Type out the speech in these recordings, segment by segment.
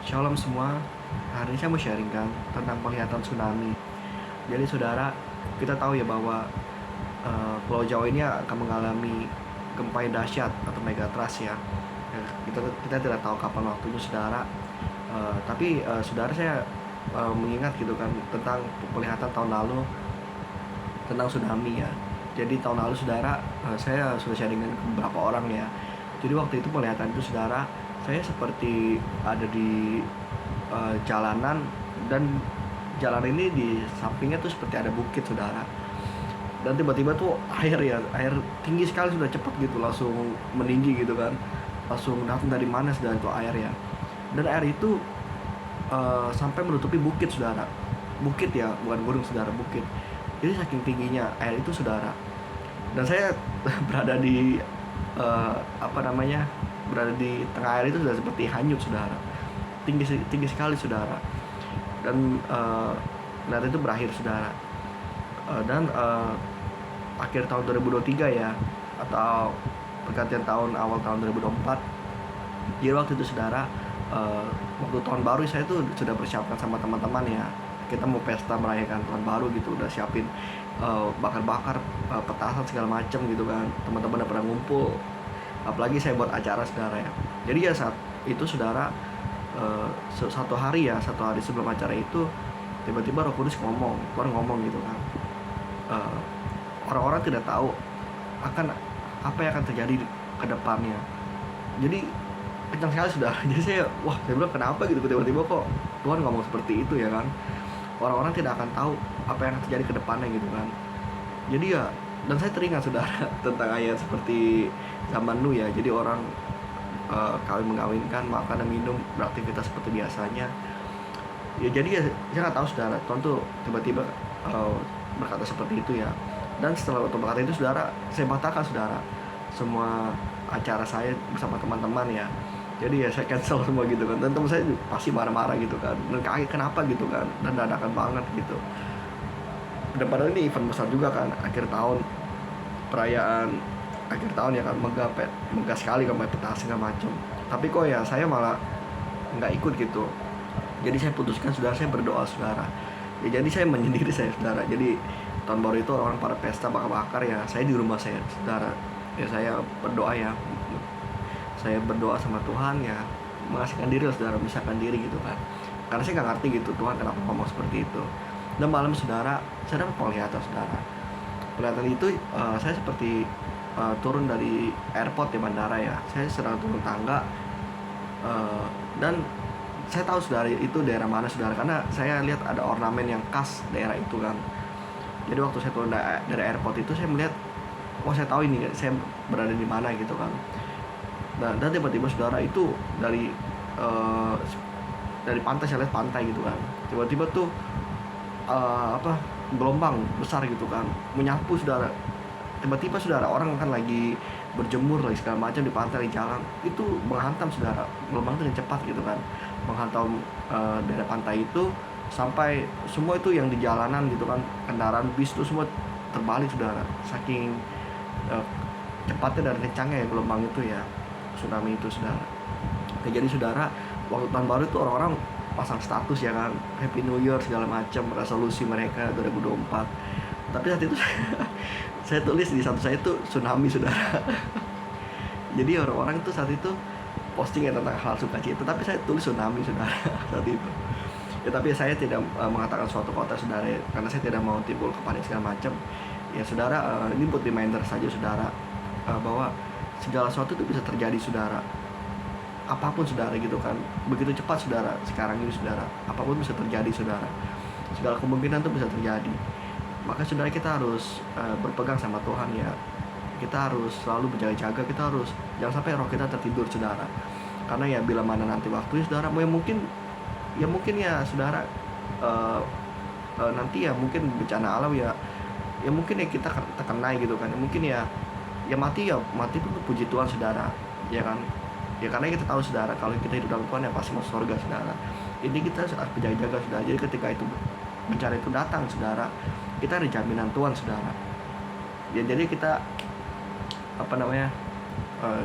Shalom semua, hari ini saya mau sharingkan tentang penglihatan tsunami. Jadi saudara, kita tahu ya bahwa Pulau Jawa ini akan mengalami gempa yang dahsyat atau megatrust ya. Kita tidak tahu kapan waktunya saudara. Tapi saudara, saya mengingat gitu kan tentang penglihatan tahun lalu tentang tsunami ya. Jadi tahun lalu saudara, saya sudah sharingkan ke beberapa orang ya. Jadi waktu itu penglihatan itu saudara, saya seperti ada di jalanan, dan jalan ini di sampingnya tuh seperti ada bukit saudara, dan tiba-tiba tuh air tinggi sekali, sudah cepat gitu, langsung meninggi gitu kan, langsung datang dari mana saudara itu air ya. Dan air itu sampai menutupi bukit saudara, bukit ya, bukan gunung saudara, bukit. Jadi saking tingginya air itu saudara, dan saya berada di apa namanya, berada di tengah air itu sudah seperti hanyut saudara, tinggi sekali saudara. Dan ternyata itu berakhir saudara. Dan akhir tahun 2023 ya, atau pergantian tahun, awal tahun 2024. Jadi waktu itu saudara, waktu tahun baru saya tuh sudah persiapkan sama teman-teman ya, kita mau pesta merayakan tahun baru gitu, udah siapin bakar-bakar petasan segala macem gitu kan, teman-teman udah pada ngumpul, apalagi saya buat acara saudara ya. Jadi ya saat itu saudara, satu hari sebelum acara itu, tiba-tiba Roh Kudus ngomong, Tuhan ngomong gitu kan, eh, orang-orang tidak tahu akan apa yang akan terjadi ke depannya. Jadi kencang sekali saudara. Jadi saya bilang kenapa gitu, tiba-tiba kok Tuhan ngomong seperti itu ya kan. Orang-orang tidak akan tahu apa yang akan terjadi ke depannya gitu kan. Jadi ya, dan saya teringat saudara tentang ayat seperti zaman dulu ya. Jadi orang kawin mengawinkan, makan dan minum, beraktivitas seperti biasanya ya. Jadi ya, saya nggak tahu saudara, Tuhan tuh tiba-tiba berkata seperti itu ya. Dan setelah Tuhan berkata itu saudara, saya batalkan saudara semua acara saya bersama teman-teman ya. Jadi ya saya cancel semua gitu kan, dan teman saya pasti marah-marah gitu kan, dan kaget kenapa gitu kan, dan dadakan banget gitu. Dan padahal ini event besar juga kan, akhir tahun, perayaan akhir tahun ya kan, megah sekali kan, main petasan segala macam. Tapi kok ya saya malah nggak ikut gitu. Jadi saya putuskan saudara, saya berdoa saudara ya. Jadi saya menyendiri saya saudara. Jadi tahun baru itu orang pada pesta bakar-bakar ya, saya di rumah saya saudara ya. Saya berdoa ya, saya berdoa sama Tuhan ya, mengasihkan diri saudara, memisahkan diri gitu kan, karena saya nggak ngerti gitu Tuhan kenapa ngomong seperti itu. Dan malam saudara, saya dapat penglihatan saudara. Penglihatan itu saya seperti turun dari airport di bandara ya. Saya sedang turun tangga, dan saya tahu saudara itu daerah mana saudara, karena saya lihat ada ornamen yang khas daerah itu kan. Jadi waktu saya turun dari airport itu, saya melihat, wah saya tahu ini saya berada di mana gitu kan. Dan tiba-tiba saudara, itu dari pantai, saya lihat pantai gitu kan, tiba-tiba tuh gelombang besar gitu kan menyapu saudara. Tiba-tiba saudara, orang kan lagi berjemur lagi segala macam di pantai, di jalan itu menghantam saudara, gelombang itu yang cepat gitu kan, menghantam daerah pantai itu, sampai semua itu yang di jalanan gitu kan, kendaraan bis itu semua terbalik saudara, saking cepatnya dan kencangnya ya gelombang itu ya, tsunami itu saudara. Ya, jadi saudara, waktu tahun baru itu orang-orang pasang status ya kan, Happy New Year segala macam, resolusi mereka 2024. Tapi saat itu saya tulis di status saya itu tsunami saudara. Jadi orang-orang itu saat itu postingnya tentang hal sukacita, tapi saya tulis tsunami saudara saat itu ya. Tapi saya tidak mengatakan suatu kota saudara ya, karena saya tidak mau timbul kepanik segala macam ya saudara. Ini buat reminder saja saudara, bahwa segala sesuatu itu bisa terjadi saudara, apapun saudara gitu kan, begitu cepat saudara sekarang ini saudara, apapun bisa terjadi saudara, segala kemungkinan itu bisa terjadi. Maka saudara, kita harus berpegang sama Tuhan ya. Kita harus selalu berjaga-jaga, kita harus jangan sampai roh kita tertidur saudara, karena ya bila mana nanti waktunya saudara, mungkin ya saudara, nanti ya mungkin bencana alam ya, mungkin ya kita terkena gitu kan, mungkin ya mati pun puji Tuhan saudara ya kan. Ya karena kita tahu saudara, kalau kita hidup dalam Tuhan ya pasti masuk surga saudara. Ini kita harus berjaga-jaga saudara. Jadi ketika itu bencana itu datang saudara, kita ada jaminan Tuhan saudara ya. Jadi kita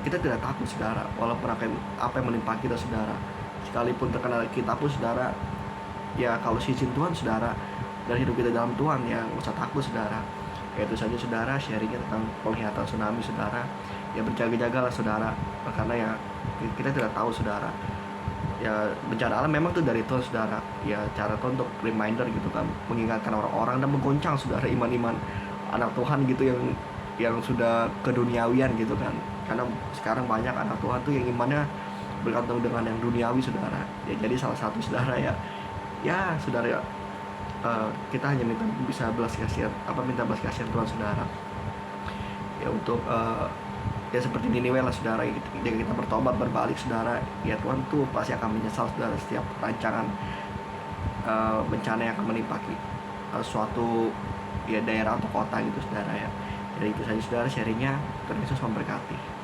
kita tidak takut saudara, walaupun apa yang menimpa kita saudara. sekalipun terkena kita pun saudara, ya kalau izin Tuhan saudara, dan hidup kita dalam Tuhan, ya nggak usah takut saudara. Ya itu saja saudara sharingnya tentang penglihatan tsunami saudara. Ya berjaga-jagalah saudara, karena ya kita tidak tahu saudara, ya bencana alam memang tuh dari Tuhan saudara. Ya cara Tuhan untuk reminder gitu kan, mengingatkan orang-orang dan menggoncang saudara iman-iman anak Tuhan gitu yang sudah keduniawian gitu kan. Karena sekarang banyak anak Tuhan tuh yang imannya bergantung dengan yang duniawi saudara. Ya jadi salah satu saudara ya saudara ya, kita hanya minta minta belas kasihan Tuhan saudara. Ya untuk ya seperti Niniwe lah saudara, ketika kita bertobat berbalik saudara, ya Tuhan tuh pasti akan menyesal saudara setiap rancangan bencana yang akan menimpa suatu ya daerah atau kota gitu saudara ya. Jadi itu saja saudara sharingnya. Tuhan Yesus memberkati.